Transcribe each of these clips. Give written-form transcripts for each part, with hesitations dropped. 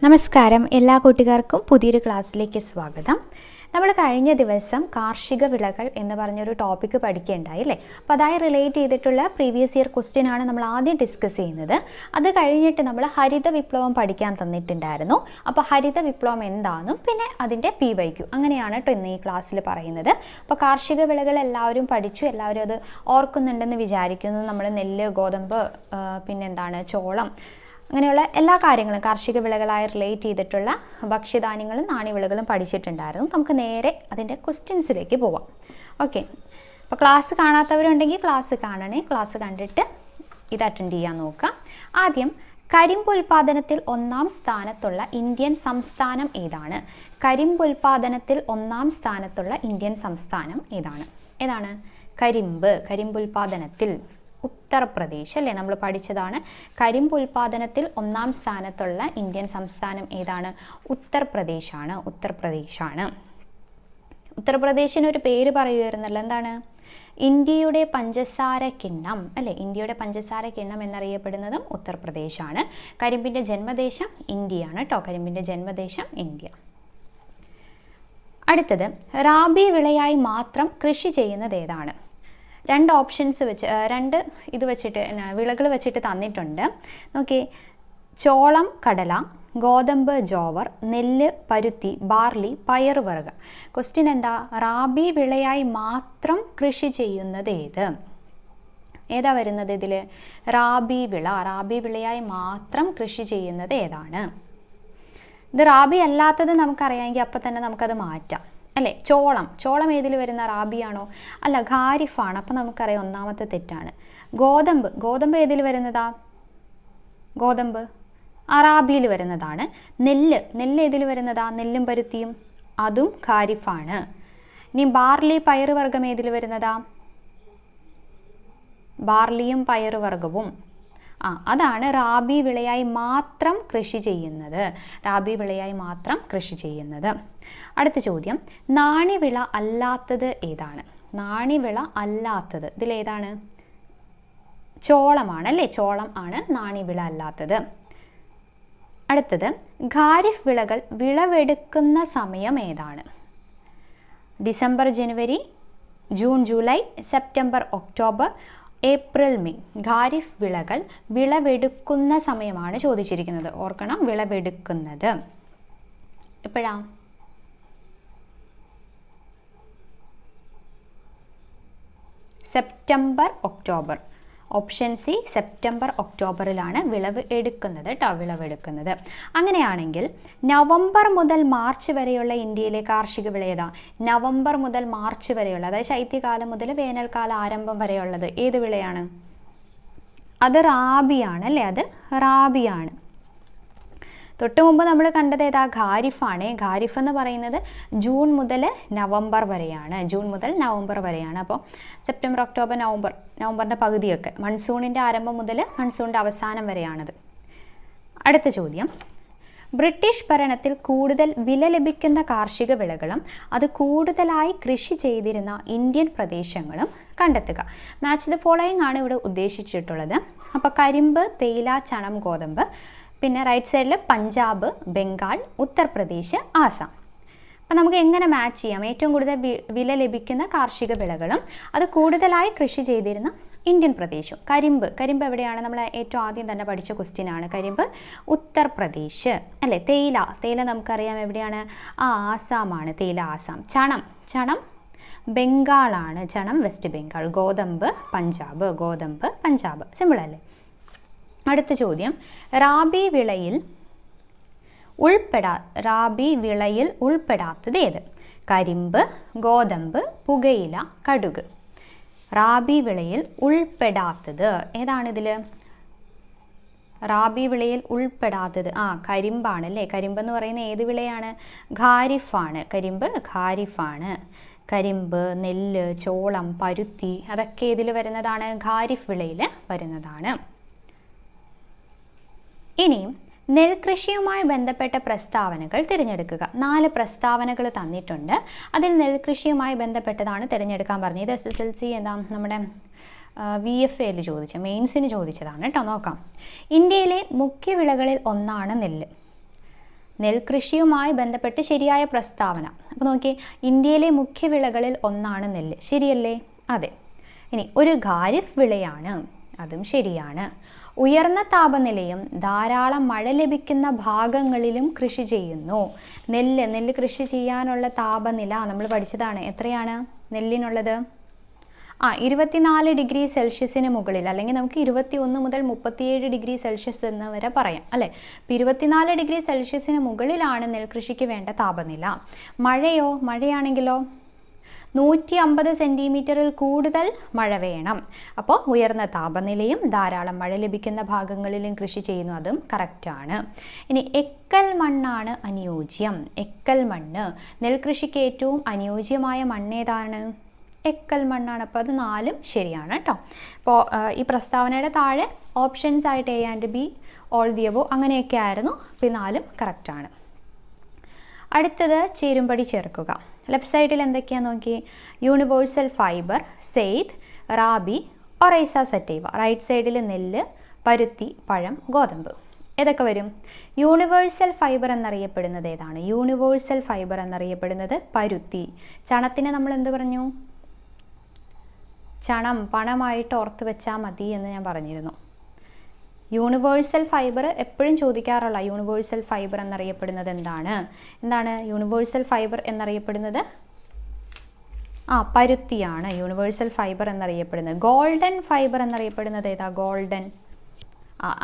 നമസ്കാരം, എല്ലാ കൂട്ടുകാർക്കും പുതിയൊരു ക്ലാസ്സിലേക്ക് സ്വാഗതം. നമ്മൾ കഴിഞ്ഞ ദിവസം കാർഷിക വിളകൾ എന്ന് പറഞ്ഞൊരു ടോപ്പിക്ക് പഠിക്കുകയുണ്ടായി അല്ലേ. അപ്പോൾ അതായി റിലേറ്റ് ചെയ്തിട്ടുള്ള പ്രീവിയസ് ഇയർ ക്വസ്റ്റ്യൻ ആണ് നമ്മൾ ആദ്യം ഡിസ്കസ് ചെയ്യുന്നത്. അത് കഴിഞ്ഞിട്ട് നമ്മൾ ഹരിത വിപ്ലവം പഠിക്കാൻ തന്നിട്ടുണ്ടായിരുന്നു. അപ്പോൾ ഹരിത വിപ്ലവം എന്താണെന്നും പിന്നെ അതിൻ്റെ PYQ അങ്ങനെയാണ് കേട്ടോ ഇന്ന് ഈ ക്ലാസ്സിൽ പറയുന്നത്. അപ്പോൾ കാർഷിക വിളകൾ എല്ലാവരും പഠിച്ചു, എല്ലാവരും അത് ഓർക്കുന്നുണ്ടെന്ന് വിചാരിക്കുന്നു. നമ്മൾ നെല്ല്, ഗോതമ്പ്, പിന്നെന്താണ് ചോളം, അങ്ങനെയുള്ള എല്ലാ കാര്യങ്ങളും കാർഷിക വിളകളായി റിലേറ്റ് ചെയ്തിട്ടുള്ള ഭക്ഷ്യധാന്യങ്ങളും നാണ്യവിളകളും പഠിച്ചിട്ടുണ്ടായിരുന്നു. നമുക്ക് നേരെ അതിൻ്റെ ക്വസ്റ്റ്യൻസിലേക്ക് പോവാം. ഓക്കെ, അപ്പോൾ ക്ലാസ് കാണാത്തവരുണ്ടെങ്കിൽ ക്ലാസ് കാണണേ. ക്ലാസ് കണ്ടിട്ട് ഇത് അറ്റൻഡ് ചെയ്യാൻ നോക്കാം. ആദ്യം, കരിമ്പ് ഉൽപാദനത്തിൽ ഒന്നാം സ്ഥാനത്തുള്ള ഇന്ത്യൻ സംസ്ഥാനം ഏതാണ്? കരിമ്പ് ഉൽപാദനത്തിൽ ഒന്നാം സ്ഥാനത്തുള്ള ഇന്ത്യൻ സംസ്ഥാനം ഏതാണ്? ഏതാണ്? കരിമ്പ് ഉൽപാദനത്തിൽ ഉത്തർപ്രദേശ് അല്ലേ, നമ്മൾ പഠിച്ചതാണ്. കരിമ്പ് ഉൽപാദനത്തിൽ ഒന്നാം സ്ഥാനത്തുള്ള ഇന്ത്യൻ സംസ്ഥാനം ഏതാണ്? ഉത്തർപ്രദേശാണ്. ഉത്തർപ്രദേശിനൊരു പേര് പറയുമായിരുന്നല്ലോ, എന്താണ്? ഇന്ത്യയുടെ പഞ്ചസാര കിണ്ണം അല്ലേ. ഇന്ത്യയുടെ പഞ്ചസാര കിണ്ണം എന്നറിയപ്പെടുന്നതും ഉത്തർപ്രദേശാണ്. കരിമ്പിൻ്റെ ജന്മദേശം ഇന്ത്യയാണ് കേട്ടോ. കരിമ്പിൻ്റെ ജന്മദേശം ഇന്ത്യ. അടുത്തത്, റാബി വിളയായി മാത്രം കൃഷി ചെയ്യുന്നത് ഏതാണ്? രണ്ട് ഓപ്ഷൻസ് വെച്ച്, രണ്ട് ഇത് വെച്ചിട്ട് വിളകൾ വെച്ചിട്ട് തന്നിട്ടുണ്ട്. നോക്കി, ചോളം, കടല, ഗോതമ്പ്, ജോവർ, നെല്ല്, പരുത്തി, ബാർലി, പയറുവർഗ്ഗം. ക്വസ്റ്റ്യൻ എന്താ? റാബി വിളയായി മാത്രം കൃഷി ചെയ്യുന്നത് ഏത്? ഏതാ വരുന്നത് ഇതിൽ? റാബി വിളയായി മാത്രം കൃഷി ചെയ്യുന്നത് ഏതാണ്? ഇത് റാബി അല്ലാത്തത് നമുക്കറിയാമെങ്കിൽ അപ്പം തന്നെ നമുക്കത് മാറ്റാം അല്ലേ. ചോളം ഏതിൽ വരുന്ന? റാബിയാണോ? അല്ല, ഖാരിഫാണ്. അപ്പം നമുക്കറിയാം ഒന്നാമത്തെ തെറ്റാണ്. ഗോതമ്പ് ഏതിൽ വരുന്നതാ? ഗോതമ്പ് റാബിയിൽ വരുന്നതാണ്. നെല്ല് ഏതിൽ വരുന്നതാ? നെല്ലും പരുത്തിയും, അതും ഖാരിഫാണ്. ഇനി ബാർലി, പയറുവർഗ്ഗം ഏതിൽ വരുന്നതാ? ബാർലിയും പയറുവർഗ്ഗവും. അതാണ് റാബി വിളയായി മാത്രം കൃഷി ചെയ്യുന്നത്. അടുത്ത ചോദ്യം, നാണ്യവിള അല്ലാത്തത് ഏതാണ്? നാണ്യവിള അല്ലാത്തത് ഇതിലേതാണ്? ചോളമാണ് അല്ലേ. ചോളം ആണ് നാണ്യവിള അല്ലാത്തത്. അടുത്തത്, ഖാരിഫ് വിളകൾ വിളവെടുക്കുന്ന സമയം ഏതാണ്? ഡിസംബർ, ജനുവരി, June, July, September, October, April, May. Kharif വിളകൾ വിളവെടുക്കുന്ന സമയമാണ് ചോദിച്ചിരിക്കുന്നത്. ഓർക്കണം, വിളവെടുക്കുന്നത് എപ്പോഴാ? September, October. Option C, September, ഒക്ടോബറിലാണ് വിളവ് എടുക്കുന്നത് കേട്ടോ. വിളവെടുക്കുന്നത്. അങ്ങനെയാണെങ്കിൽ നവംബർ മുതൽ മാർച്ച് വരെയുള്ള ഇന്ത്യയിലെ കാർഷിക വിള ഏതാ? നവംബർ മുതൽ മാർച്ച് വരെയുള്ള, അതായത് ശൈത്യകാലം മുതൽ വേനൽക്കാല ആരംഭം വരെയുള്ളത് ഏത് വിളയാണ്? അത് റാബിയാണ് അല്ലേ. അത് റാബിയാണ്. തൊട്ട് മുമ്പ് നമ്മൾ കണ്ടത് ഏതാ? ഖാരിഫാണ്. ഖാരിഫ് എന്ന് പറയുന്നത് ജൂൺ മുതൽ നവംബർ വരെയാണ്. അപ്പോൾ സെപ്റ്റംബർ, ഒക്ടോബർ, നവംബറിൻ്റെ പകുതിയൊക്കെ മൺസൂണിൻ്റെ ആരംഭം മുതൽ മൺസൂണിൻ്റെ അവസാനം വരെയാണത്. അടുത്ത ചോദ്യം, ബ്രിട്ടീഷ് ഭരണത്തിൽ കൂടുതൽ വില ലഭിക്കുന്ന കാർഷിക വിളകളും അത് കൂടുതലായി കൃഷി ചെയ്തിരുന്ന ഇന്ത്യൻ പ്രദേശങ്ങളും കണ്ടെത്തുക. മാച്ച് ദ ഫോളോയിങ് ആണ് ഇവിടെ ഉദ്ദേശിച്ചിട്ടുള്ളത്. അപ്പോൾ കരിമ്പ്, തേയില, ചണം, ഗോതമ്പ്. പിന്നെ റൈറ്റ് സൈഡിൽ പഞ്ചാബ്, ബംഗാൾ, ഉത്തർപ്രദേശ്, ആസാം. അപ്പം നമുക്ക് എങ്ങനെ മാച്ച് ചെയ്യാം? ഏറ്റവും കൂടുതൽ വില ലഭിക്കുന്ന കാർഷിക വിളകളും അത് കൂടുതലായി കൃഷി ചെയ്തിരുന്ന ഇന്ത്യൻ പ്രദേശവും. കരിമ്പ് എവിടെയാണ്? നമ്മൾ ഏറ്റവും ആദ്യം തന്നെ പഠിച്ച ക്വസ്റ്റ്യൻ ആണ്. കരിമ്പ് ഉത്തർപ്രദേശ് അല്ലേ. തേയില നമുക്കറിയാം എവിടെയാണ്? ആസാമാണ്. തേയില ആസാം. ചണം ബംഗാളാണ്. ചണം വെസ്റ്റ് ബംഗാൾ. ഗോതമ്പ് പഞ്ചാബ്. സിമ്പിൾ അല്ലേ. അടുത്ത ചോദ്യം, റാബി വിളയിൽ ഉൾപ്പെടാത്തത് ഏത്? കരിമ്പ്, ഗോതമ്പ്, പുകയില, കടുക്. റാബി വിളയിൽ ഉൾപ്പെടാത്തത് ഏതാണിതിൽ? റാബി വിളയിൽ ഉൾപ്പെടാത്തത് കരിമ്പാണ് അല്ലേ. കരിമ്പ് എന്ന് പറയുന്ന ഏത് വിളയാണ്? ഖാരിഫാണ്. കരിമ്പ്, നെല്ല്, ചോളം, പരുത്തി അതൊക്കെ ഇതിൽ വരുന്നതാണ്? ഖാരിഫ് വിളയിൽ വരുന്നതാണ്. ഇനിയും നെൽകൃഷിയുമായി ബന്ധപ്പെട്ട പ്രസ്താവനകൾ തിരഞ്ഞെടുക്കുക. 4 പ്രസ്താവനകൾ തന്നിട്ടുണ്ട്. അതിൽ നെൽകൃഷിയുമായി ബന്ധപ്പെട്ടതാണ് തിരഞ്ഞെടുക്കാൻ പറഞ്ഞത്. ഇത് SSLC നമ്മുടെ VFAയിൽ ചോദിച്ച മെയിൻസിന് ചോദിച്ചതാണ് കേട്ടോ. നോക്കാം. ഇന്ത്യയിലെ മുഖ്യ വിളകളിൽ ഒന്നാണ് നെല്ല്. നെൽകൃഷിയുമായി ബന്ധപ്പെട്ട് ശരിയായ പ്രസ്താവന. അപ്പോൾ നോക്കിയേ, ഇന്ത്യയിലെ മുഖ്യ വിളകളിൽ ഒന്നാണ് നെല്ല്. ശരിയല്ലേ? അതെ. ഇനി ഒരു ഖാരിഫ് വിളയാണ്, അതും ശരിയാണ്. ഉയർന്ന താപനിലയും ധാരാളം മഴ ലഭിക്കുന്ന ഭാഗങ്ങളിലും കൃഷി ചെയ്യുന്നു. നെല്ല് കൃഷി ചെയ്യാനുള്ള താപനില നമ്മൾ പഠിച്ചതാണ്. എത്രയാണ് നെല്ലിനുള്ളത്? 24 ഡിഗ്രി സെൽഷ്യസിന് മുകളിൽ, അല്ലെങ്കിൽ നമുക്ക് 21 മുതൽ 37 ഡിഗ്രി സെൽഷ്യസ് എന്ന് വരെ പറയാം അല്ലേ. ഇപ്പോൾ 24 ഡിഗ്രി സെൽഷ്യസിന് മുകളിലാണ് നെൽകൃഷിക്ക് വേണ്ട താപനില. മഴയാണെങ്കിലോ 150 സെൻറ്റിമീറ്ററിൽ കൂടുതൽ മഴ വേണം. അപ്പോൾ ഉയർന്ന താപനിലയും ധാരാളം മഴ ലഭിക്കുന്ന ഭാഗങ്ങളിലും കൃഷി ചെയ്യുന്നു, അതും കറക്റ്റാണ്. ഇനി എക്കൽ മണ്ണാണ് അനുയോജ്യം. എക്കൽ മണ്ണ്, നെൽകൃഷിക്ക് ഏറ്റവും അനുയോജ്യമായ മണ്ണ് ഏതാണ്? എക്കൽ മണ്ണാണ്. അപ്പോൾ അത് 4ഉം ശരിയാണ് കേട്ടോ. അപ്പോൾ ഈ പ്രസ്താവനയുടെ താഴെ ഓപ്ഷൻസ് ആയിട്ട് A and B, all the above അങ്ങനെയൊക്കെ ആയിരുന്നു. അപ്പോൾ 4ഉം കറക്റ്റാണ്. അടുത്തത് ചേരുംപടി ചേർക്കുക. ലെഫ്റ്റ് സൈഡിൽ എന്തൊക്കെയാണെന്ന് നോക്കി. Universal fibre, zaid, rabi, Oryza sativa. Right സൈഡിൽ നെല്ല്, പരുത്തി, പഴം, ഗോതമ്പ്. ഏതൊക്കെ വരും? യൂണിവേഴ്സൽ ഫൈബർ എന്നറിയപ്പെടുന്നത് ഏതാണ്? യൂണിവേഴ്സൽ ഫൈബർ എന്നറിയപ്പെടുന്നത് പരുത്തി. ചണത്തിന് നമ്മൾ എന്ത് പറഞ്ഞു? ചണം പണമായിട്ട് ഓർത്ത് വെച്ചാൽ മതി എന്ന് ഞാൻ പറഞ്ഞിരുന്നു. യൂണിവേഴ്സൽ ഫൈബർ എപ്പോഴും ചോദിക്കാറുള്ള യൂണിവേഴ്സൽ ഫൈബർ എന്നറിയപ്പെടുന്നത് എന്താണ് യൂണിവേഴ്സൽ ഫൈബർ എന്നറിയപ്പെടുന്നത്? പരുത്തിയാണ് യൂണിവേഴ്സൽ ഫൈബർ എന്നറിയപ്പെടുന്നത്. ഗോൾഡൻ ഫൈബർ എന്നറിയപ്പെടുന്നത് ഏതാ? ഗോൾഡൻ,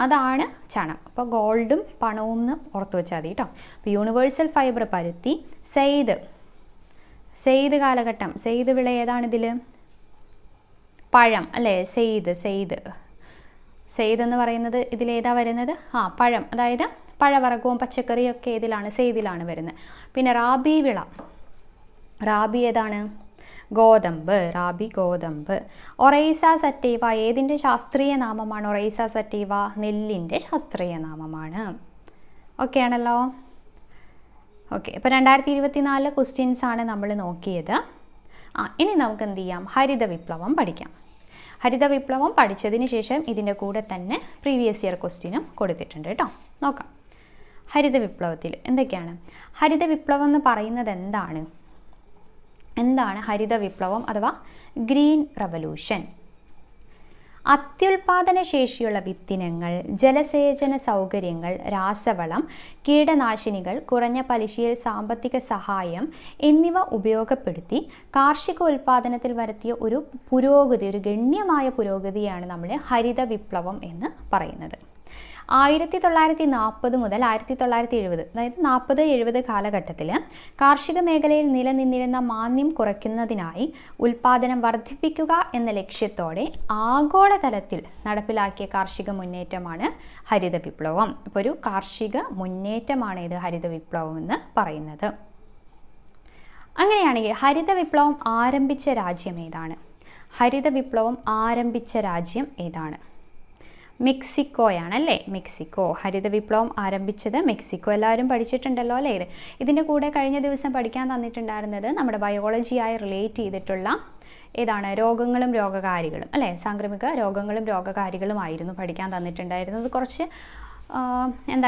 അതാണ് ചണം. അപ്പോൾ ഗോൾഡും പണവും എന്ന് ഓർത്ത് വെച്ചാൽ മതി കേട്ടോ. അപ്പോൾ യൂണിവേഴ്സൽ ഫൈബർ പരുത്തി. സെയ്ദ് കാലഘട്ടം, സെയ്ദ് വിള ഏതാണിതിൽ? പഴം അല്ലേ. സെയ്ദ് എന്ന് പറയുന്നത് ഇതിലേതാ വരുന്നത്? പഴം, അതായത് പഴവർഗവും പച്ചക്കറിയും ഒക്കെ സെയ്ദിലാണ് വരുന്നത്. പിന്നെ റാബി വിള, റാബി ഏതാണ്? ഗോതമ്പ്, റാബി ഗോതമ്പ്. ഒറൈസ സറ്റൈവ ഏതിൻ്റെ ശാസ്ത്രീയ നാമമാണ്? ഒറൈസ സറ്റൈവ നെല്ലിൻ്റെ ശാസ്ത്രീയ നാമമാണ്. ഓക്കെ ആണല്ലോ. ഓക്കെ, ഇപ്പോൾ 2024 ക്വസ്റ്റ്യൻസ് ആണ് നമ്മൾ നോക്കിയത്. ഇനി നമുക്ക് എന്ത് ചെയ്യാം? ഹരിത വിപ്ലവം പഠിക്കാം. ഹരിത വിപ്ലവം പഠിച്ചതിന് ശേഷം ഇതിൻ്റെ കൂടെ തന്നെ പ്രീവിയസ് ഇയർ ക്വസ്റ്റ്യനും കൊടുത്തിട്ടുണ്ട് കേട്ടോ. നോക്കാം. ഹരിത വിപ്ലവത്തിൽ എന്തൊക്കെയാണ്? ഹരിത വിപ്ലവം എന്ന് പറയുന്നത് എന്താണ് ഹരിത വിപ്ലവം അഥവാ ഗ്രീൻ റവല്യൂഷൻ? അത്യുൽപാദന ശേഷിയുള്ള വിത്തിനങ്ങൾ, ജലസേചന സൗകര്യങ്ങൾ, രാസവളം, കീടനാശിനികൾ, കുറഞ്ഞ പലിശയിൽ സാമ്പത്തിക സഹായം എന്നിവ ഉപയോഗപ്പെടുത്തി കാർഷിക ഉൽപാദനത്തിൽ വരുത്തിയ ഒരു ഗണ്യമായ പുരോഗതിയാണ് നമ്മൾ ഹരിത വിപ്ലവം എന്ന് പറയുന്നത്. 1940 മുതൽ 1970, അതായത് 40-70 കാലഘട്ടത്തിൽ കാർഷിക മേഖലയിൽ നിലനിന്നിരുന്ന മാന്ദ്യം കുറയ്ക്കുന്നതിനായി ഉൽപാദനം വർദ്ധിപ്പിക്കുക എന്ന ലക്ഷ്യത്തോടെ ആഗോളതലത്തിൽ നടപ്പിലാക്കിയ കാർഷിക മുന്നേറ്റമാണ് ഹരിത വിപ്ലവം. ഇപ്പോൾ ഒരു കാർഷിക മുന്നേറ്റമാണ് ഇത് ഹരിത വിപ്ലവം എന്ന് പറയുന്നത്. അങ്ങനെയാണെങ്കിൽ ഹരിത വിപ്ലവം ആരംഭിച്ച രാജ്യം ഏതാണ്? ഹരിത വിപ്ലവം ആരംഭിച്ച രാജ്യം ഏതാണ്? മെക്സിക്കോയാണല്ലേ. മെക്സിക്കോ. ഹരിത വിപ്ലവം ആരംഭിച്ചത് മെക്സിക്കോ. എല്ലാവരും പഠിച്ചിട്ടുണ്ടല്ലോ അല്ലേ ഇത്. ഇതിൻ്റെ കൂടെ കഴിഞ്ഞ ദിവസം പഠിക്കാൻ തന്നിട്ടുണ്ടായിരുന്നത് നമ്മുടെ ബയോളജിയായി റിലേറ്റ് ചെയ്തിട്ടുള്ള ഏതാണ്? രോഗങ്ങളും രോഗകാരികളും അല്ലേ. സാംക്രമിക രോഗങ്ങളും രോഗകാരികളുമായിരുന്നു പഠിക്കാൻ തന്നിട്ടുണ്ടായിരുന്നത്. കുറച്ച്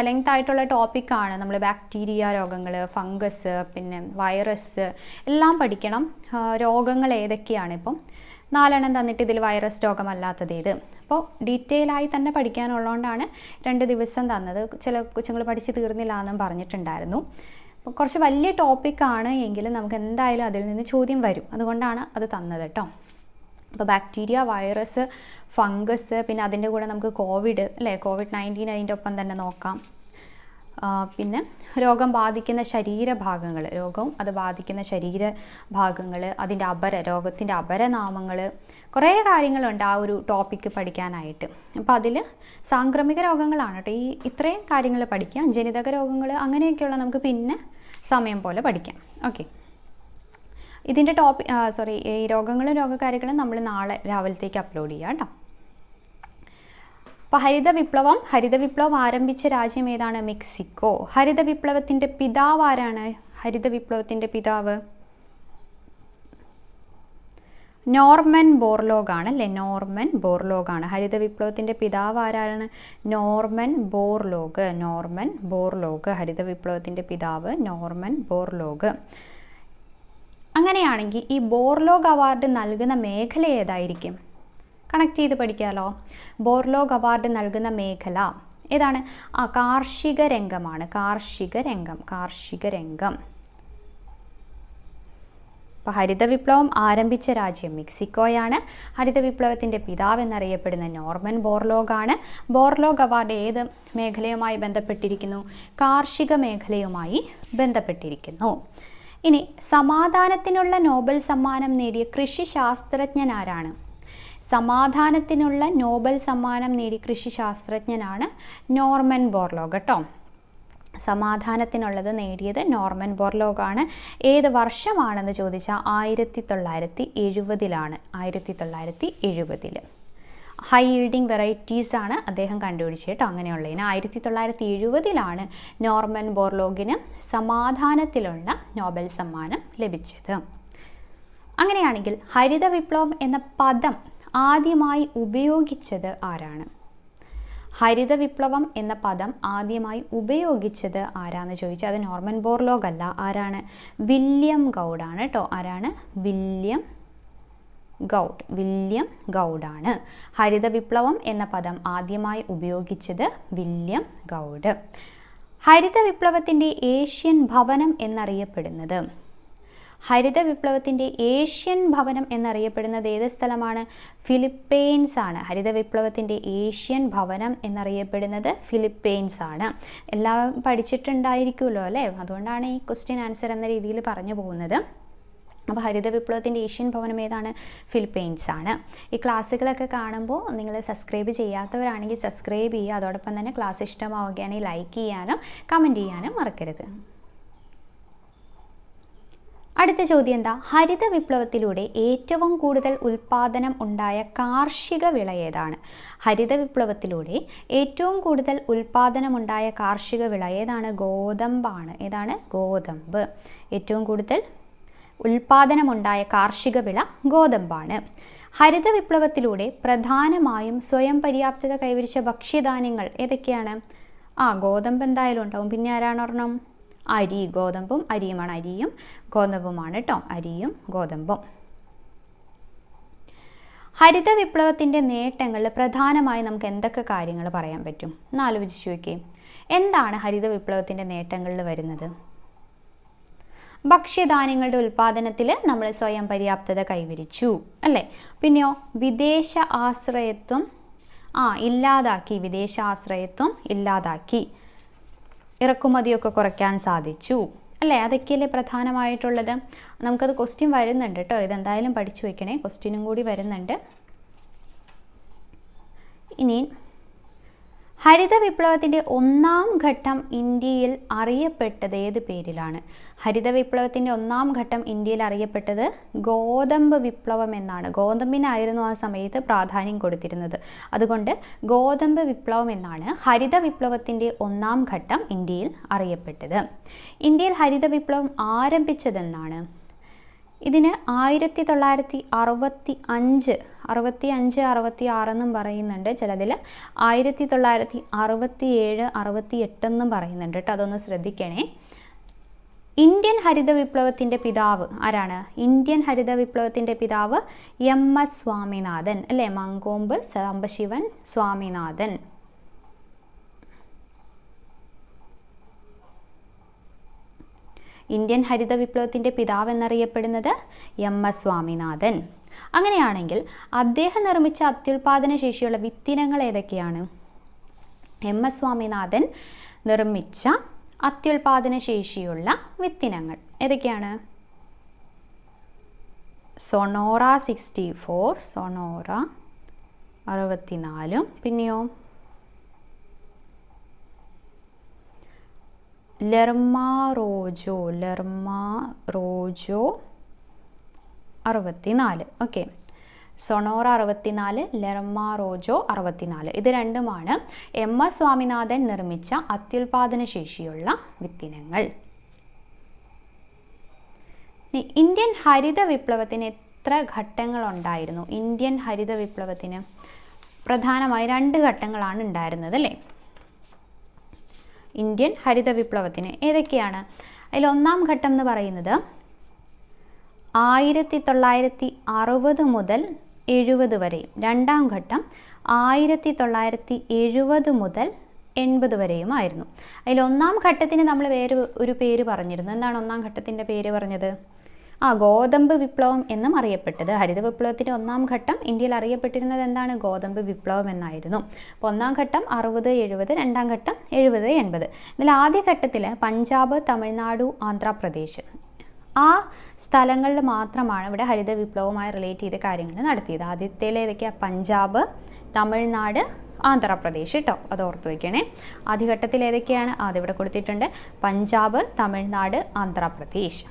ലെങ്ത് ആയിട്ടുള്ള ടോപ്പിക്കാണ്. നമ്മൾ ബാക്ടീരിയ രോഗങ്ങൾ, ഫംഗസ്, പിന്നെ വൈറസ് എല്ലാം പഠിക്കണം. രോഗങ്ങൾ ഏതൊക്കെയാണ്? ഇപ്പം 4 തന്നിട്ട് ഇതിൽ വൈറസ് രോഗമല്ലാത്തത് ഏത്? അപ്പോൾ ഡീറ്റെയിൽ ആയി തന്നെ പഠിക്കാനുള്ളതുകൊണ്ടാണ് 2 ദിവസം തന്നത്. ചില കൊച്ചുങ്ങൾ പഠിച്ച് തീർന്നില്ല എന്നും പറഞ്ഞിട്ടുണ്ടായിരുന്നു. അപ്പോൾ കുറച്ച് വലിയ ടോപ്പിക്കാണ് എങ്കിലും നമുക്ക് എന്തായാലും അതിൽ നിന്ന് ചോദ്യം വരും, അതുകൊണ്ടാണ് അത് തന്നത് കേട്ടോ. അപ്പോൾ ബാക്ടീരിയ, വൈറസ്, ഫംഗസ്, പിന്നെ അതിൻ്റെ കൂടെ നമുക്ക് കോവിഡ് അല്ലേ, COVID-19 അതിൻ്റെ ഒപ്പം തന്നെ നോക്കാം. പിന്നെ രോഗം ബാധിക്കുന്ന ശരീരഭാഗങ്ങൾ, അത് ബാധിക്കുന്ന ശരീരഭാഗങ്ങൾ, രോഗത്തിൻ്റെ അപരനാമങ്ങൾ, കുറേ കാര്യങ്ങളുണ്ട് ആ ഒരു ടോപ്പിക്ക് പഠിക്കാനായിട്ട്. അപ്പോൾ അതിൽ സാംക്രമിക രോഗങ്ങളാണ് കേട്ടോ ഇത്രയും കാര്യങ്ങൾ പഠിക്കാം. ജനിതക രോഗങ്ങൾ അങ്ങനെയൊക്കെയുള്ള നമുക്ക് പിന്നെ സമയം പോലെ പഠിക്കാം. ഓക്കെ, ഇതിൻ്റെ ഈ രോഗങ്ങളും രോഗകാരികളും നമ്മൾ നാളെ രാവിലത്തേക്ക് അപ്ലോഡ് ചെയ്യാം കേട്ടോ. അപ്പോൾ ഹരിത വിപ്ലവം ആരംഭിച്ച രാജ്യം ഏതാണ്? മെക്സിക്കോ. ഹരിത വിപ്ലവത്തിൻ്റെ പിതാവ് ആരാണ്? ഹരിത വിപ്ലവത്തിൻ്റെ പിതാവ് നോർമൻ ബോർലോഗ് ആണ് അല്ലേ, നോർമൻ ബോർലോഗ് ആണ്. ഹരിത വിപ്ലവത്തിൻ്റെ പിതാവ് ആരാണ്? Norman Borlaug. നോർമൻ ബോർലോഗ് ഹരിത വിപ്ലവത്തിൻ്റെ പിതാവ് നോർമൻ ബോർലോഗ്. അങ്ങനെയാണെങ്കിൽ ഈ ബോർലോഗ് അവാർഡ് നൽകുന്ന മേഖല ഏതായിരിക്കും? കണക്ട് ചെയ്ത് പഠിക്കാമല്ലോ. ബോർലോഗ് അവാർഡ് നൽകുന്ന മേഖല ഏതാണ്? കാർഷിക രംഗമാണ്. കാർഷിക രംഗം. അപ്പോൾ ഹരിത വിപ്ലവം ആരംഭിച്ച രാജ്യം മെക്സിക്കോയാണ്. ഹരിത വിപ്ലവത്തിൻ്റെ പിതാവ് എന്നറിയപ്പെടുന്ന നോർമൻ ബോർലോഗ് ആണ്. ബോർലോഗ് അവാർഡ് ഏത് മേഖലയുമായി ബന്ധപ്പെട്ടിരിക്കുന്നു? കാർഷിക മേഖലയുമായി ബന്ധപ്പെട്ടിരിക്കുന്നു. ഇനി സമാധാനത്തിനുള്ള നോബൽ സമ്മാനം നേടിയ കൃഷി ശാസ്ത്രജ്ഞൻ ആരാണ്? സമാധാനത്തിനുള്ള നോബൽ സമ്മാനം നേടിയ കൃഷി ശാസ്ത്രജ്ഞനാണ് നോർമൻ ബോർലോഗ് കേട്ടോ. സമാധാനത്തിനുള്ളത് നേടിയത് നോർമൻ ബോർലോഗ് ആണ്. ഏത് വർഷമാണെന്ന് ചോദിച്ചാൽ 1970-ലാണ്. 1970 ഹൈ ഈൽഡിങ് വെറൈറ്റീസ് ആണ് അദ്ദേഹം കണ്ടുപിടിച്ചത് കേട്ടോ. അങ്ങനെയുള്ളതിന് 1970-ലാണ് നോർമൻ ബോർലോഗിന് സമാധാനത്തിലുള്ള നോബൽ സമ്മാനം ലഭിച്ചത്. അങ്ങനെയാണെങ്കിൽ ഹരിത വിപ്ലവം എന്ന പദം ആദ്യമായി ഉപയോഗിച്ചത് ആരാണ്? ഹരിത വിപ്ലവം എന്ന പദം ആദ്യമായി ഉപയോഗിച്ചത് ആരാന്ന് ചോദിച്ചാൽ അത് നോർമൻ ബോർലോഗ് അല്ല. ആരാണ്? വില്യം ഗൗഡ് ആണ് കേട്ടോ. ആരാണ്? വില്യം ഗൗഡാണ്. ഹരിത വിപ്ലവം എന്ന പദം ആദ്യമായി ഉപയോഗിച്ചത് വില്യം ഗൗഡ്. ഹരിത വിപ്ലവത്തിൻ്റെ ഏഷ്യൻ ഭവനം എന്നറിയപ്പെടുന്നത് ഏത് സ്ഥലമാണ്? ഫിലിപ്പൈൻസ് ആണ്. ഹരിത വിപ്ലവത്തിൻ്റെ ഏഷ്യൻ ഭവനം എന്നറിയപ്പെടുന്നത് ഫിലിപ്പൈൻസ് ആണ്. എല്ലാം പഠിച്ചിട്ടുണ്ടായിരിക്കുമല്ലോ അല്ലേ, അതുകൊണ്ടാണ് ഈ ക്വസ്റ്റ്യൻ ആൻസർ എന്ന രീതിയിൽ പറഞ്ഞു പോകുന്നത്. അപ്പോൾ ഹരിത വിപ്ലവത്തിൻ്റെ ഏഷ്യൻ ഭവനം ഏതാണ്? ഫിലിപ്പൈൻസ് ആണ്. ഈ ക്ലാസ്സുകളൊക്കെ കാണുമ്പോൾ നിങ്ങൾ സബ്സ്ക്രൈബ് ചെയ്യാത്തവരാണെങ്കിൽ സബ്സ്ക്രൈബ് ചെയ്യുക. അതോടൊപ്പം തന്നെ ക്ലാസ് ഇഷ്ടമാവുകയാണെങ്കിൽ ലൈക്ക് ചെയ്യാനും കമൻറ്റ് ചെയ്യാനും മറക്കരുത്. അടുത്ത ചോദ്യം എന്താ? ഹരിത വിപ്ലവത്തിലൂടെ ഏറ്റവും കൂടുതൽ ഉൽപ്പാദനം ഉണ്ടായ കാർഷിക വിള ഏതാണ്? ഹരിത വിപ്ലവത്തിലൂടെ ഏറ്റവും കൂടുതൽ ഉൽപ്പാദനമുണ്ടായ കാർഷിക വിള ഏതാണ്? ഗോതമ്പാണ്. ഏതാണ്? ഗോതമ്പ്. ഏറ്റവും കൂടുതൽ ഉൽപ്പാദനമുണ്ടായ കാർഷിക വിള ഗോതമ്പാണ്. ഹരിത വിപ്ലവത്തിലൂടെ പ്രധാനമായും സ്വയം പര്യാപ്തത കൈവരിച്ച ഭക്ഷ്യധാന്യങ്ങൾ ഏതൊക്കെയാണ്? ഗോതമ്പ് എന്തായാലും ഉണ്ടാവും. പിന്നെ ആരാണ് ഒരെണ്ണം? അരി. ഗോതമ്പും അരിയുമാണ്. അരിയും ഗോതമ്പുമാണ് കേട്ടോ. അരിയും ഗോതമ്പും. ഹരിത വിപ്ലവത്തിൻ്റെ നേട്ടങ്ങളിൽ പ്രധാനമായി നമുക്ക് എന്തൊക്കെ കാര്യങ്ങൾ പറയാൻ പറ്റും? ഒന്ന് ആലോചിച്ച് നോക്കിയേ. എന്താണ് ഹരിത വിപ്ലവത്തിൻ്റെ നേട്ടങ്ങളിൽ വരുന്നത്? ഭക്ഷ്യധാന്യങ്ങളുടെ ഉൽപ്പാദനത്തിൽ നമ്മൾ സ്വയം പര്യാപ്തത കൈവരിച്ചു അല്ലേ. പിന്നെയോ വിദേശ ആശ്രയത്വം ഇല്ലാതാക്കി. ഇറക്കുമതിയൊക്കെ കുറയ്ക്കാൻ സാധിച്ചു അല്ലേ. അതൊക്കെയല്ലേ പ്രധാനമായിട്ടുള്ളത്. നമുക്കത് ക്വസ്റ്റ്യൻ വരുന്നുണ്ട് കേട്ടോ. ഇതെന്തായാലും പഠിച്ചു വയ്ക്കണേ. ക്വസ്റ്റ്യനും കൂടി വരുന്നുണ്ട്. ഇനി ഹരിത വിപ്ലവത്തിൻ്റെ ഒന്നാം ഘട്ടം ഇന്ത്യയിൽ അറിയപ്പെട്ടത് ഏത് പേരിലാണ്? ഹരിത വിപ്ലവത്തിൻ്റെ ഒന്നാം ഘട്ടം ഇന്ത്യയിൽ അറിയപ്പെട്ടത് ഗോതമ്പ് വിപ്ലവം എന്നാണ്. ഗോതമ്പിനായിരുന്നു ആ സമയത്ത് പ്രാധാന്യം കൊടുത്തിരുന്നത്. അതുകൊണ്ട് ഗോതമ്പ് വിപ്ലവം എന്നാണ് ഹരിത വിപ്ലവത്തിൻ്റെ ഒന്നാം ഘട്ടം ഇന്ത്യയിൽ അറിയപ്പെട്ടത്. ഇന്ത്യയിൽ ഹരിത വിപ്ലവം ആരംഭിച്ചതെന്നാണ്? ഇതിന് 1965, 66 എന്നും പറയുന്നുണ്ട്. ചിലതിൽ 1967, 68 എന്നും പറയുന്നുണ്ട് കേട്ടോ. അതൊന്ന് ശ്രദ്ധിക്കണേ. ഇന്ത്യൻ ഹരിത വിപ്ലവത്തിൻ്റെ പിതാവ് ആരാണ്? ഇന്ത്യൻ ഹരിത വിപ്ലവത്തിൻ്റെ പിതാവ് MS സ്വാമിനാഥൻ അല്ലേ. മങ്കൊമ്പ് സാംബശിവൻ സ്വാമിനാഥൻ. ഇന്ത്യൻ ഹരിത വിപ്ലവത്തിൻ്റെ പിതാവ് എന്നറിയപ്പെടുന്നത് MS സ്വാമിനാഥൻ. അങ്ങനെയാണെങ്കിൽ അദ്ദേഹം നിർമ്മിച്ച അത്യുൽപാദന ശേഷിയുള്ള വിത്തിനങ്ങൾ ഏതൊക്കെയാണ്? MS സ്വാമിനാഥൻ നിർമ്മിച്ച അത്യുൽപാദന ശേഷിയുള്ള വിത്തിനങ്ങൾ ഏതൊക്കെയാണ്? സൊണോറ 64, സൊണോറ 64, പിന്നെയോ Lerma Rojo 64. Okay. Sonora 64, Lerma Rojo 64. ഇത് രണ്ടുമാണ് MS സ്വാമിനാഥൻ നിർമ്മിച്ച അത്യുൽപാദന ശേഷിയുള്ള വിത്തിനങ്ങൾ. ഇന്ത്യൻ ഹരിത വിപ്ലവത്തിന് എത്ര ഘട്ടങ്ങളുണ്ടായിരുന്നു? ഇന്ത്യൻ ഹരിത വിപ്ലവത്തിന് പ്രധാനമായി 2 ഘട്ടങ്ങളാണ് ഉണ്ടായിരുന്നത് അല്ലേ? ഇന്ത്യൻ ഹരിത വിപ്ലവത്തിന് ഏതൊക്കെയാണ്? അതിൽ ഒന്നാം ഘട്ടം എന്ന് പറയുന്നത് 1960 മുതൽ 70 വരെയും, രണ്ടാം ഘട്ടം 1970 മുതൽ 80 വരെയുമായിരുന്നു. അതിൽ ഒന്നാം ഘട്ടത്തിന് നമ്മൾ ഒരു പേര് പറഞ്ഞിരുന്നു. എന്താണ് ഒന്നാം ഘട്ടത്തിൻ്റെ പേര് പറഞ്ഞത്? ഗോതമ്പ് വിപ്ലവം എന്നും അറിയപ്പെട്ടത്. ഹരിത വിപ്ലവത്തിൻ്റെ ഒന്നാം ഘട്ടം ഇന്ത്യയിൽ അറിയപ്പെട്ടിരുന്നത് എന്താണ്? ഗോതമ്പ് വിപ്ലവം എന്നായിരുന്നു. അപ്പോൾ ഒന്നാം ഘട്ടം 60-70, രണ്ടാം ഘട്ടം 70-80. ഇതിൽ ആദ്യ ഘട്ടത്തിൽ പഞ്ചാബ്, തമിഴ്നാട്, ആന്ധ്രാപ്രദേശ് ആ സ്ഥലങ്ങളിൽ മാത്രമാണ് ഇവിടെ ഹരിത വിപ്ലവവുമായി റിലേറ്റ് ചെയ്ത കാര്യങ്ങൾ നടത്തിയത്. ആദ്യത്തേൽ ഏതൊക്കെയാണ്? പഞ്ചാബ്, തമിഴ്നാട്, ആന്ധ്രാപ്രദേശ് കേട്ടോ, അത് ഓർത്ത് വയ്ക്കണേ. ആദ്യഘട്ടത്തിൽ ഏതൊക്കെയാണ്? അതിവിടെ കൊടുത്തിട്ടുണ്ട്. പഞ്ചാബ്, തമിഴ്നാട്, ആന്ധ്രാപ്രദേശ്.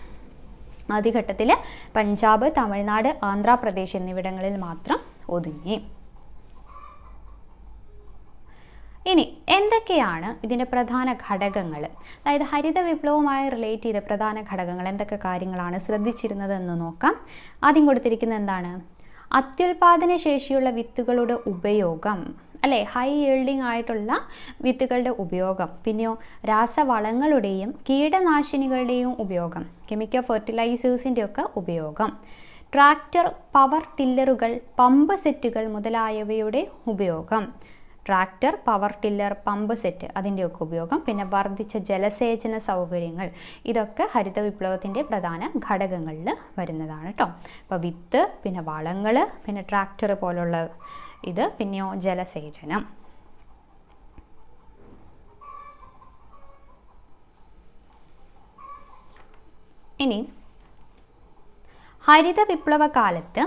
ആദ്യഘട്ടത്തിൽ പഞ്ചാബ്, തമിഴ്നാട്, ആന്ധ്രാപ്രദേശ് എന്നിവിടങ്ങളിൽ മാത്രം ഒതുങ്ങി. ഇനി എന്തൊക്കെയാണ് ഇതിൻ്റെ പ്രധാന ഘടകങ്ങൾ? അതായത് ഹരിത വിപ്ലവവുമായി റിലേറ്റ് ചെയ്ത പ്രധാന ഘടകങ്ങൾ എന്തൊക്കെ കാര്യങ്ങളാണ് ശ്രദ്ധിച്ചിരുന്നതെന്ന് നോക്കാം. ആദ്യം കൊടുത്തിരിക്കുന്നത് എന്താണ്? അത്യുൽപാദന ശേഷിയുള്ള വിത്തുകളുടെ ഉപയോഗം അല്ലേ, ഹൈ ഈൽഡിങ് ആയിട്ടുള്ള വിത്തുകളുടെ ഉപയോഗം. പിന്നെയോ രാസവളങ്ങളുടെയും കീടനാശിനികളുടെയും ഉപയോഗം, കെമിക്കൽ ഫെർട്ടിലൈസേഴ്സിൻ്റെ ഒക്കെ ഉപയോഗം, ട്രാക്ടർ, പവർ ടില്ലറുകൾ, പമ്പ് സെറ്റുകൾ മുതലായവയുടെ ഉപയോഗം. Tractor, power tiller, pump set അതിൻ്റെയൊക്കെ ഉപയോഗം. പിന്നെ വർദ്ധിച്ച ജലസേചന സൗകര്യങ്ങൾ. ഇതൊക്കെ ഹരിത വിപ്ലവത്തിൻ്റെ പ്രധാന ഘടകങ്ങളിൽ വരുന്നതാണ് കേട്ടോ. അപ്പോൾ വിത്ത്, പിന്നെ വളങ്ങൾ, പിന്നെ ട്രാക്ടർ പോലുള്ള ഇത്, പിന്നെയോ ജലസേചനം. ഇനി ഹരിത വിപ്ലവ കാലത്ത്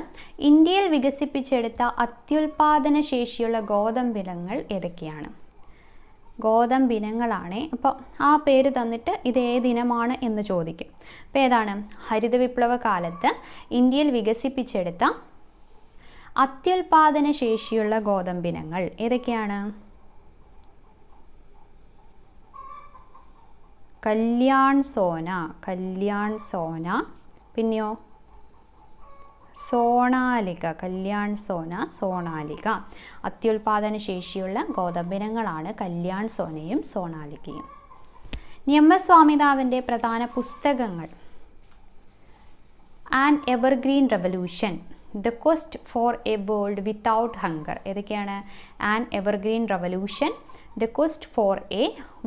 ഇന്ത്യയിൽ വികസിപ്പിച്ചെടുത്ത അത്യുൽപാദന ശേഷിയുള്ള ഗോതമ്പിനങ്ങൾ ഏതൊക്കെയാണ്? ഗോതമ്പിനങ്ങളാണ്. അപ്പോൾ ആ പേര് തന്നിട്ട് ഇത് ഏതിനമാണ് എന്ന് ചോദിക്കും. അപ്പോൾ ഏതാണ്? ഹരിത വിപ്ലവ കാലത്ത് ഇന്ത്യയിൽ വികസിപ്പിച്ചെടുത്ത അത്യുൽപാദന ശേഷിയുള്ള ഗോതമ്പിനങ്ങൾ ഏതൊക്കെയാണ്? കല്യാൺ സോന, പിന്നെയോ സോണാലിക. കല്യാൺ സോണാലിക. അത്യുൽപാദന ശേഷിയുള്ള ഗോതമ്പിനങ്ങളാണ് കല്യാൺ സോനയും സോണാലികയും. എം എസ് സ്വാമിനാഥൻ്റെ പ്രധാന പുസ്തകങ്ങൾ: an evergreen revolution, the quest for a world without hunger. ഏതൊക്കെയാണ്? An evergreen revolution, the quest for a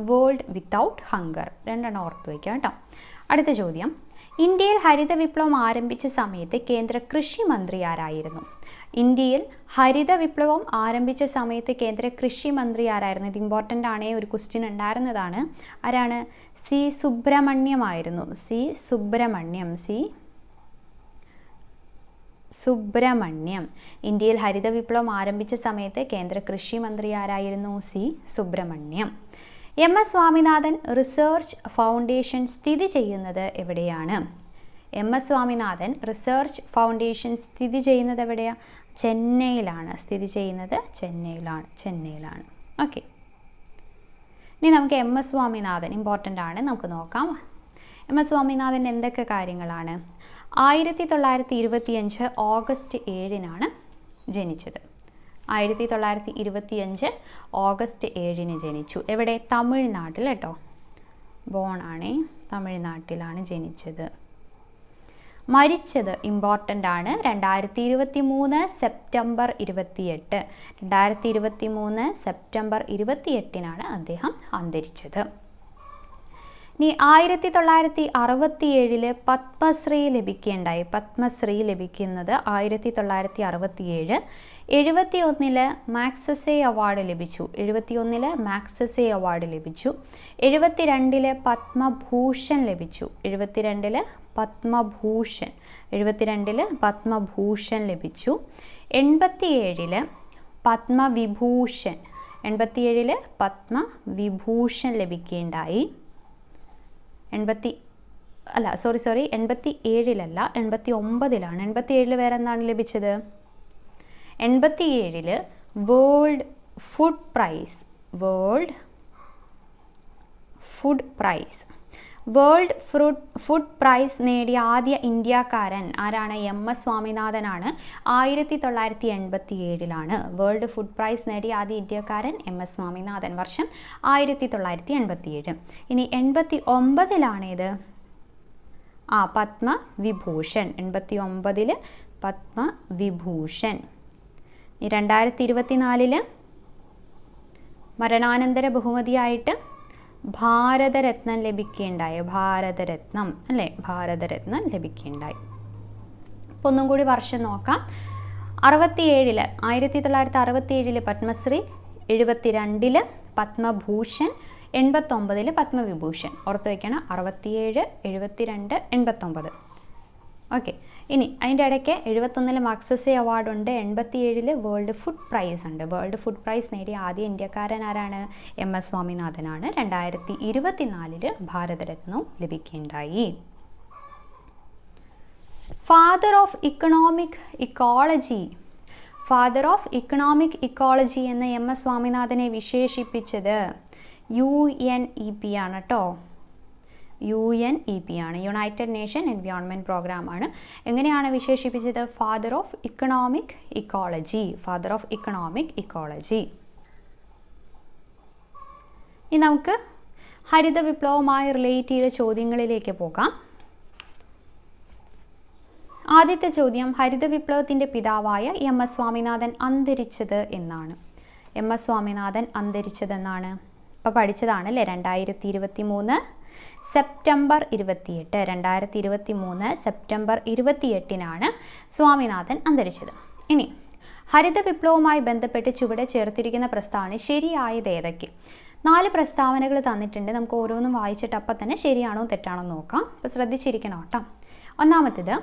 world without hunger. രണ്ടെണ്ണം ഓർത്ത് വയ്ക്കുക കേട്ടോ. അടുത്ത ചോദ്യം: ഇന്ത്യയിൽ ഹരിത വിപ്ലവം ആരംഭിച്ച സമയത്ത് കേന്ദ്ര കൃഷി മന്ത്രി ആരായിരുന്നു? ഇന്ത്യയിൽ ഹരിത വിപ്ലവം ആരംഭിച്ച സമയത്ത് കേന്ദ്ര കൃഷി മന്ത്രി ആരായിരുന്നു? ഇത് ഇമ്പോർട്ടൻ്റ് ആണേ, ഒരു ക്വസ്റ്റ്യൻ ഉണ്ടായിരുന്നതാണ്. ആരാണ്? സി സുബ്രഹ്മണ്യം ആയിരുന്നു. സുബ്രഹ്മണ്യം. ഇന്ത്യയിൽ ഹരിത വിപ്ലവം ആരംഭിച്ച സമയത്ത് കേന്ദ്ര കൃഷി മന്ത്രി ആരായിരുന്നു? C Subramaniam. M S Swaminathan research foundation സ്ഥിതി ചെയ്യുന്നത് എവിടെയാണ്? M S Swaminathan research foundation സ്ഥിതി ചെയ്യുന്നത് എവിടെയാണ്? ചെന്നൈയിലാണ്. സ്ഥിതി ചെയ്യുന്നത് ചെന്നൈയിലാണ്. ഓക്കെ. ഇനി നമുക്ക് എം എസ് സ്വാമിനാഥൻ ഇമ്പോർട്ടൻ്റ് ആണ്, നമുക്ക് നോക്കാം. എം എസ് സ്വാമിനാഥൻ്റെ എന്തൊക്കെ കാര്യങ്ങളാണ്? 1925 ഓഗസ്റ്റ് 7 ജനിച്ചത്. 1925 ഓഗസ്റ്റ് 7 ജനിച്ചു. എവിടെ? തമിഴ്നാട്ടിൽ കേട്ടോ. ബോണാണേ, തമിഴ്നാട്ടിലാണ് ജനിച്ചത്. മരിച്ചത് ഇമ്പോർട്ടൻ്റ് ആണ്, 2023 സെപ്റ്റംബർ 28. 2023 സെപ്റ്റംബർ 28 അദ്ദേഹം അന്തരിച്ചത്. ഇനി 1967 പത്മശ്രീ ലഭിക്കുകയുണ്ടായി. പത്മശ്രീ ലഭിക്കുന്നത് 1967. 71 മാക്സസെ അവാർഡ് ലഭിച്ചു. 71 മാക്സസെ അവാർഡ് ലഭിച്ചു. 72 പത്മഭൂഷൺ ലഭിച്ചു. 72 പത്മഭൂഷൺ. 72 പത്മഭൂഷൺ ലഭിച്ചു. 87 പത്മവിഭൂഷൺ. 87 പത്മവിഭൂഷൺ ലഭിക്കുകയുണ്ടായി. 87 89. 87 വേറെ എന്താണ് ലഭിച്ചത്? 87 world food prize. World food prize നേടിയ ആദ്യ ഇന്ത്യക്കാരൻ ആരാണ്? MS സ്വാമിനാഥനാണ്. 1987 വേൾഡ് ഫുഡ് പ്രൈസ് നേടിയ ആദ്യ ഇന്ത്യക്കാരൻ MS സ്വാമിനാഥൻ. വർഷം 1987. ഇനി 89 ഇത് പത്മവിഭൂഷൺ. 89 പത്മവിഭൂഷൺ. 2024 മരണാനന്തര ബഹുമതിയായിട്ട് ഭാരതരത്നം ലഭിക്കുകയുണ്ടായി. ഭാരതരത്നം അല്ലേ, ഭാരതരത്നം ലഭിക്കുകയുണ്ടായി. അപ്പോൾ ഒന്നും കൂടി വർഷം നോക്കാം. 1967 പത്മശ്രീ, 72 പത്മഭൂഷൺ, 89 പത്മവിഭൂഷൺ. ഓർത്ത് വയ്ക്കണം. 67, 72, 89. ഓക്കെ. ഇനി അതിൻ്റെ ഇടയ്ക്ക് 71 മാക്സസെ അവാർഡുണ്ട്. 87 വേൾഡ് ഫുഡ് പ്രൈസ് ഉണ്ട്. വേൾഡ് ഫുഡ് പ്രൈസ് നേടിയ ആദ്യ ഇന്ത്യക്കാരൻ ആരാണ്? MS സ്വാമിനാഥനാണ്. 2024 ഭാരതരത്നവും ലഭിക്കുകയുണ്ടായി. Father of economic ecology. Father of economic ecology എന്ന MS സ്വാമിനാഥനെ വിശേഷിപ്പിച്ചത് UNEP ആണ് കേട്ടോ. UNEP ആണ്, യുണൈറ്റഡ് നേഷൻ എൻവയോൺമെൻറ്റ് പ്രോഗ്രാം ആണ്. എങ്ങനെയാണ് വിശേഷിപ്പിച്ചത്? Father of economic ecology. Father of economic ecology. ഇനി നമുക്ക് ഹരിത വിപ്ലവവുമായി റിലേറ്റ് ചെയ്ത ചോദ്യങ്ങളിലേക്ക് പോകാം. ആദ്യത്തെ ചോദ്യം, ഹരിത വിപ്ലവത്തിൻ്റെ പിതാവായ MS സ്വാമിനാഥൻ അന്തരിച്ചത് എന്നാണ്. MS സ്വാമിനാഥൻ അന്തരിച്ചതെന്നാണ് ഇപ്പോൾ പഠിച്ചതാണ് അല്ലേ. 2023 സെപ്റ്റംബർ 28. 2023 സെപ്റ്റംബർ 28 സ്വാമിനാഥൻ അന്തരിച്ചത്. ഇനി ഹരിത വിപ്ലവവുമായി ബന്ധപ്പെട്ട് ചുവടെ ചേർത്തിരിക്കുന്ന പ്രസ്താവന ശരിയായത് ഏതൊക്കെ? 4 പ്രസ്താവനകൾ തന്നിട്ടുണ്ട്. നമുക്ക് ഓരോന്നും വായിച്ചിട്ട് അപ്പം തന്നെ ശരിയാണോ തെറ്റാണോ നോക്കാം. അപ്പോൾ ശ്രദ്ധിച്ചിരിക്കണം കേട്ടോ. ഒന്നാമത്തേത്,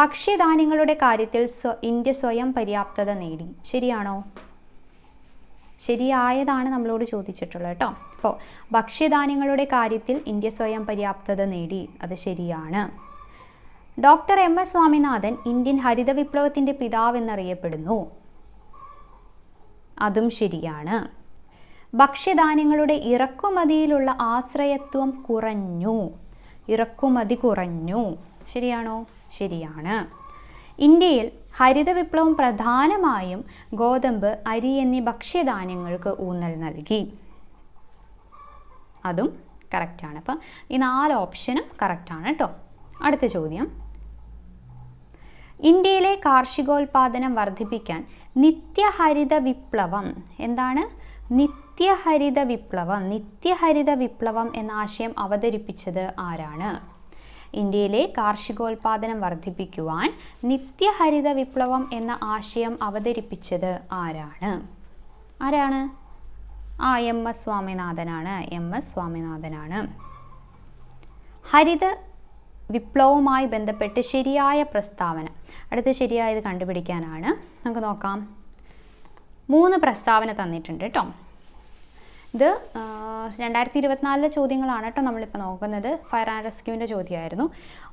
ഭക്ഷ്യധാന്യങ്ങളുടെ കാര്യത്തിൽ ഇന്ത്യ സ്വയം പര്യാപ്തത നേടി. ശരിയാണോ? ശരിയായതാണ് നമ്മളോട് ചോദിച്ചിട്ടുള്ളത് കേട്ടോ. അപ്പോൾ ഭക്ഷ്യധാന്യങ്ങളുടെ കാര്യത്തിൽ ഇന്ത്യ സ്വയം പര്യാപ്തത നേടി, അത് ശരിയാണ്. ഡോക്ടർ MS സ്വാമിനാഥൻ ഇന്ത്യൻ ഹരിത വിപ്ലവത്തിൻ്റെ പിതാവ് എന്നറിയപ്പെടുന്നു, അതും ശരിയാണ്. ഭക്ഷ്യധാന്യങ്ങളുടെ ഇറക്കുമതിയിലുള്ള ആശ്രയത്വം കുറഞ്ഞു. ഇറക്കുമതി കുറഞ്ഞു. ശരിയാണോ? ശരിയാണ്. ഇന്ത്യയിൽ ഹരിത വിപ്ലവം പ്രധാനമായും ഗോതമ്പ്, അരി എന്നീ ഭക്ഷ്യധാന്യങ്ങൾക്ക് ഊന്നൽ നൽകി, അതും കറക്റ്റാണ്. അപ്പം ഈ 4 ഓപ്ഷനും കറക്റ്റാണ് കേട്ടോ. അടുത്ത ചോദ്യം, ഇന്ത്യയിലെ കാർഷികോൽപാദനം വർദ്ധിപ്പിക്കാൻ നിത്യഹരിത വിപ്ലവം. എന്താണ് നിത്യഹരിത വിപ്ലവം? നിത്യഹരിത വിപ്ലവം എന്ന ആശയം അവതരിപ്പിച്ചത് ആരാണ്? ഇന്ത്യയിലെ കാർഷികോൽപാദനം വർദ്ധിപ്പിക്കുവാൻ നിത്യഹരിത വിപ്ലവം എന്ന ആശയം അവതരിപ്പിച്ചത് ആരാണ്? ആരാണ്? MS സ്വാമിനാഥനാണ്. MS സ്വാമിനാഥനാണ്. ഹരിത വിപ്ലവവുമായി ബന്ധപ്പെട്ട് ശരിയായ പ്രസ്താവന. അടുത്ത ശരിയായത് കണ്ടുപിടിക്കാനാണ്. നമുക്ക് നോക്കാം. 3 പ്രസ്താവന തന്നിട്ടുണ്ട് കേട്ടോ. ഇത് 2024 ചോദ്യങ്ങളാണ് കേട്ടോ നമ്മളിപ്പോൾ നോക്കുന്നത്. ഫയർ ആൻഡ് റെസ്ക്യൂവിൻ്റെ ചോദ്യമായിരുന്നു.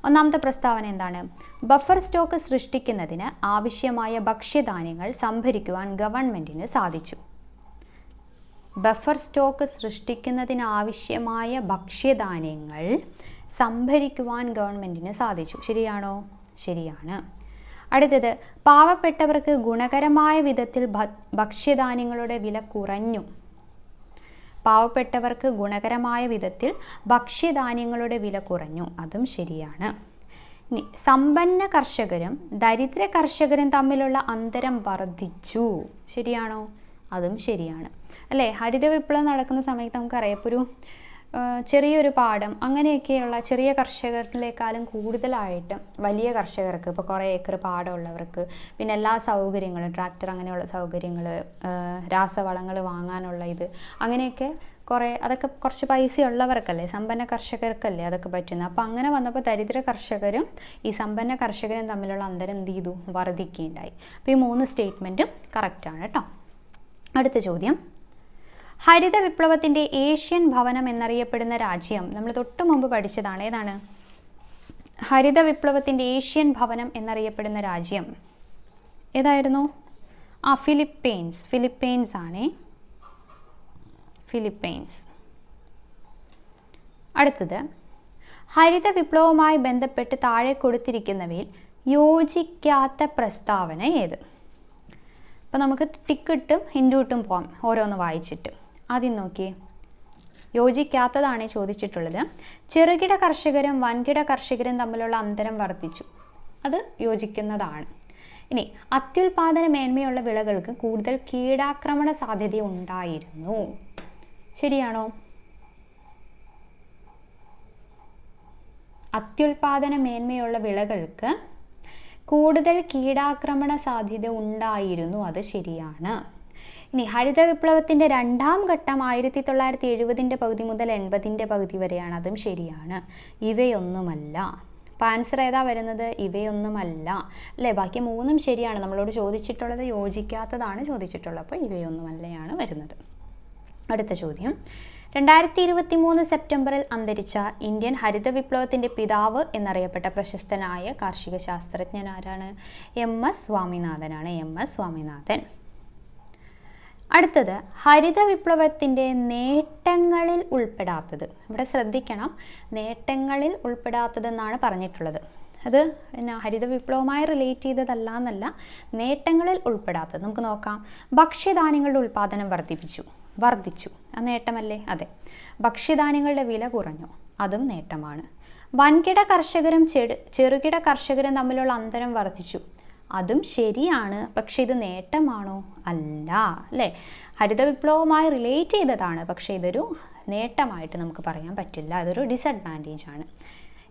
ഒന്നാമത്തെ പ്രസ്താവന എന്താണ്? ബഫർ സ്റ്റോക്ക് സൃഷ്ടിക്കുന്നതിന് ആവശ്യമായ ഭക്ഷ്യധാന്യങ്ങൾ സംഭരിക്കുവാൻ ഗവൺമെൻറ്റിന് സാധിച്ചു. ബഫർ സ്റ്റോക്ക് സൃഷ്ടിക്കുന്നതിന് ആവശ്യമായ ഭക്ഷ്യധാന്യങ്ങൾ സംഭരിക്കുവാൻ ഗവൺമെൻറ്റിന് സാധിച്ചു. ശരിയാണോ? ശരിയാണ്. അടുത്തത്, പാവപ്പെട്ടവർക്ക് ഗുണകരമായ വിധത്തിൽ ഭക്ഷ്യധാന്യങ്ങളുടെ വില കുറഞ്ഞു. പാവപ്പെട്ടവർക്ക് ഗുണകരമായ വിധത്തിൽ ഭക്ഷ്യധാന്യങ്ങളുടെ വില കുറഞ്ഞു, അതും ശരിയാണ്. ഇനി സമ്പന്ന കർഷകരും ദരിദ്ര കർഷകരും തമ്മിലുള്ള അന്തരം വർദ്ധിച്ചു. ശരിയാണോ? അതും ശരിയാണ് അല്ലേ. ഹരിത വിപ്ലവം നടക്കുന്ന സമയത്ത് നമുക്കറിയാം, ഇപ്പോൾ ഒരു ചെറിയൊരു പാടം അങ്ങനെയൊക്കെയുള്ള ചെറിയ കർഷകരിലേക്കാളും കൂടുതലായിട്ട് വലിയ കർഷകർക്ക്, ഇപ്പോൾ കുറേ ഏക്കർ പാടമുള്ളവർക്ക്, പിന്നെ എല്ലാ സൗകര്യങ്ങളും ട്രാക്ടർ അങ്ങനെയുള്ള സൗകര്യങ്ങൾ, രാസവളങ്ങൾ വാങ്ങാനുള്ള ഇത് അങ്ങനെയൊക്കെ അതൊക്കെ കുറച്ച് പൈസ ഉള്ളവർക്കല്ലേ, സമ്പന്ന കർഷകർക്കല്ലേ അതൊക്കെ പറ്റുന്നത്. അപ്പോൾ അങ്ങനെ വന്നപ്പോൾ ദരിദ്ര കർഷകരും ഈ സമ്പന്ന കർഷകരും തമ്മിലുള്ള അന്തരം എന്ത് ചെയ്തു? വർദ്ധിക്കുകയുണ്ടായി. അപ്പോൾ ഈ 3 സ്റ്റേറ്റ്മെൻറ്റും കറക്റ്റാണ് കേട്ടോ. അടുത്ത ചോദ്യം, ഹരിത വിപ്ലവത്തിൻ്റെ ഏഷ്യൻ ഭവനം എന്നറിയപ്പെടുന്ന രാജ്യം. നമ്മൾ തൊട്ട് മുമ്പ് പഠിച്ചതാണ്. ഏതാണ്? ഹരിത വിപ്ലവത്തിൻ്റെ ഏഷ്യൻ ഭവനം എന്നറിയപ്പെടുന്ന രാജ്യം ഏതായിരുന്നു? ഫിലിപ്പീൻസ്. ഫിലിപ്പീൻസ് ആണേ. ഫിലിപ്പീൻസ്. അടുത്തത്, ഹരിത വിപ്ലവവുമായി ബന്ധപ്പെട്ട് താഴെ കൊടുത്തിരിക്കുന്നവയിൽ യോജിക്കാത്ത പ്രസ്താവന ഏത്? അപ്പോൾ നമുക്ക് ടിക്കിട്ടും ഹിൻഡുട്ടും പോകാം, ഓരോന്ന് വായിച്ചിട്ട്. ആദ്യം നോക്കിയേ, യോജിക്കാത്തതാണ് ചോദിച്ചിട്ടുള്ളത്. ചെറുകിട കർഷകരും വൻകിട കർഷകരും തമ്മിലുള്ള അന്തരം വർദ്ധിച്ചു. അത് യോജിക്കുന്നതാണ്. ഇനി അത്യുൽപാദന മേന്മയുള്ള വിളകൾക്ക് കൂടുതൽ കീടാക്രമണ സാധ്യത ഉണ്ടായിരുന്നു. ശരിയാണോ? അത്യുൽപാദന മേന്മയുള്ള വിളകൾക്ക് കൂടുതൽ കീടാക്രമണ സാധ്യത ഉണ്ടായിരുന്നു. അത് ശരിയാണ്. ഇനി ഹരിത വിപ്ലവത്തിൻ്റെ രണ്ടാം ഘട്ടം 1970-ൻ്റെ പകുതി മുതൽ 80-ൻ്റെ പകുതി വരെയാണ്. അതും ശരിയാണ്. ഇവയൊന്നുമല്ല. അപ്പോൾ ആൻസർ ഏതാ വരുന്നത്? ഇവയൊന്നുമല്ല അല്ലേ? ബാക്കി മൂന്നും ശരിയാണ്. നമ്മളോട് ചോദിച്ചിട്ടുള്ളത് യോജിക്കാത്തതാണ് ചോദിച്ചിട്ടുള്ളത്. അപ്പോൾ ഇവയൊന്നുമല്ലയാണ് വരുന്നത്. അടുത്ത ചോദ്യം, 2023 സെപ്റ്റംബറിൽ അന്തരിച്ച ഇന്ത്യൻ ഹരിത വിപ്ലവത്തിൻ്റെ പിതാവ് എന്നറിയപ്പെട്ട പ്രശസ്തനായ കാർഷിക ശാസ്ത്രജ്ഞൻ ആരാണ്? MS സ്വാമിനാഥനാണ്. MS സ്വാമിനാഥൻ. അടുത്തത്, ഹരിത വിപ്ലവത്തിൻ്റെ നേട്ടങ്ങളിൽ ഉൾപ്പെടാത്തത്. ഇവിടെ ശ്രദ്ധിക്കണം, നേട്ടങ്ങളിൽ ഉൾപ്പെടാത്തതെന്നാണ് പറഞ്ഞിട്ടുള്ളത്. അത് പിന്നെ ഹരിത വിപ്ലവവുമായി റിലേറ്റ് ചെയ്തതല്ല എന്നല്ല, നേട്ടങ്ങളിൽ ഉൾപ്പെടാത്തത്. നമുക്ക് നോക്കാം. ഭക്ഷ്യധാന്യങ്ങളുടെ ഉൽപ്പാദനം വർദ്ധിച്ചു. അത് നേട്ടമല്ലേ? അതെ. ഭക്ഷ്യധാന്യങ്ങളുടെ വില കുറഞ്ഞു. അതും നേട്ടമാണ്. വൻകിട കർഷകരും ചെറുകിട കർഷകരും തമ്മിലുള്ള അന്തരം വർദ്ധിച്ചു. അതും ശരിയാണ്. പക്ഷേ ഇത് നേട്ടമാണോ? അല്ല അല്ലേ? ഹരിത വിപ്ലവവുമായി റിലേറ്റ് ചെയ്തതാണ്, പക്ഷേ ഇതൊരു നേട്ടമായിട്ട് നമുക്ക് പറയാൻ പറ്റില്ല. അതൊരു ഡിസഡ്വാൻറ്റേജ് ആണ്.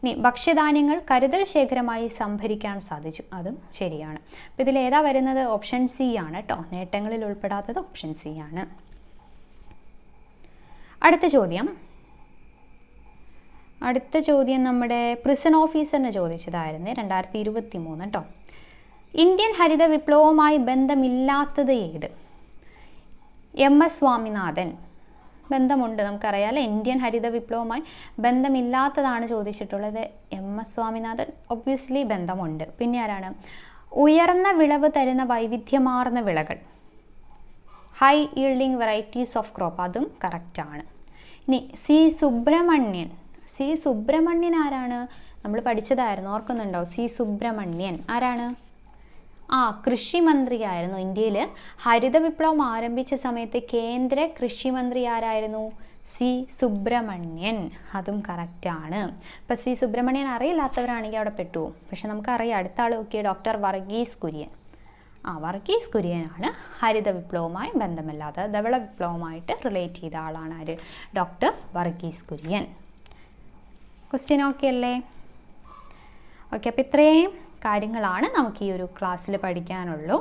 ഇനി ഭക്ഷ്യധാന്യങ്ങൾ കരുതൽ ശേഖരമായി സംഭരിക്കാൻ സാധിച്ചു. അതും ശരിയാണ്. അപ്പോൾ ഇതിലേതാ വരുന്നത്? ഓപ്ഷൻ സി ആണ് കേട്ടോ. നേട്ടങ്ങളിൽ ഉൾപ്പെടാത്തത് ഓപ്ഷൻ സി ആണ്. അടുത്ത ചോദ്യം നമ്മുടെ പ്രിസൺ ഓഫീസറിന് ചോദിച്ചതായിരുന്നു 2023 കേട്ടോ. ഇന്ത്യൻ ഹരിത വിപ്ലവവുമായി ബന്ധമില്ലാത്തത് ഏത്? MS സ്വാമിനാഥൻ. ബന്ധമുണ്ട്, നമുക്കറിയാമല്ലോ. ഇന്ത്യൻ ഹരിത വിപ്ലവവുമായി ബന്ധമില്ലാത്തതാണ് ചോദിച്ചിട്ടുള്ളത്. MS സ്വാമിനാഥൻ ഒബ്വിയസ്ലി ബന്ധമുണ്ട്. പിന്നെ ആരാണ്? ഉയർന്ന വിളവ് തരുന്ന വൈവിധ്യമാർന്ന വിളകൾ, high yielding varieties of crop. അതും കറക്റ്റാണ്. ഇനി C സുബ്രഹ്മണ്യൻ ആരാണ്? നമ്മൾ പഠിച്ചതായിരുന്നു, ഓർക്കുന്നുണ്ടോ? C സുബ്രഹ്മണ്യൻ ആരാണ്? കൃഷിമന്ത്രിയായിരുന്നു. ഇന്ത്യയിൽ ഹരിത വിപ്ലവം ആരംഭിച്ച സമയത്ത് കേന്ദ്ര കൃഷിമന്ത്രി ആരായിരുന്നു? C സുബ്രഹ്മണ്യൻ. അതും കറക്റ്റാണ്. അപ്പോൾ C സുബ്രഹ്മണ്യൻ അറിയില്ലാത്തവരാണെങ്കിൽ അവിടെ പെട്ടു. പക്ഷെ നമുക്കറിയാം. അടുത്ത ആൾ നോക്കിയ ഡോക്ടർ വർഗീസ് കുര്യൻ. വർഗീസ് കുര്യനാണ് ഹരിത വിപ്ലവവുമായി ബന്ധമില്ലാത്ത ധവള വിപ്ലവവുമായിട്ട് റിലേറ്റ് ചെയ്ത ആളാണ് ആര്? Doctor Varghese Kurian. Question okay അല്ലേ? ഓക്കെ. അപ്പോൾ ഇത്രയും കാര്യങ്ങളാണ് നമുക്ക് ഈ ഒരു ക്ലാസ്സിൽ പഠിക്കാനുള്ളൂ.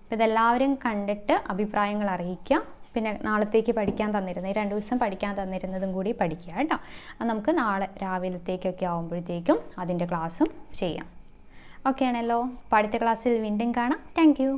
അപ്പോൾ ഇതെല്ലാവരും കണ്ടിട്ട് അഭിപ്രായങ്ങൾ അറിയിക്കുക. പിന്നെ നാളത്തേക്ക് പഠിക്കാൻ തന്നിരുന്നത്, ഈ 2 ദിവസം പഠിക്കാൻ തന്നിരുന്നതും കൂടി പഠിക്കുക കേട്ടോ. അത് നമുക്ക് നാളെ രാവിലത്തേക്കൊക്കെ ആകുമ്പോഴത്തേക്കും അതിൻ്റെ ക്ലാസ്സും ചെയ്യാം. ഓക്കെ ആണല്ലോ? അപ്പോൾ അടുത്ത ക്ലാസ്സിൽ വീണ്ടും കാണാം. Thank you.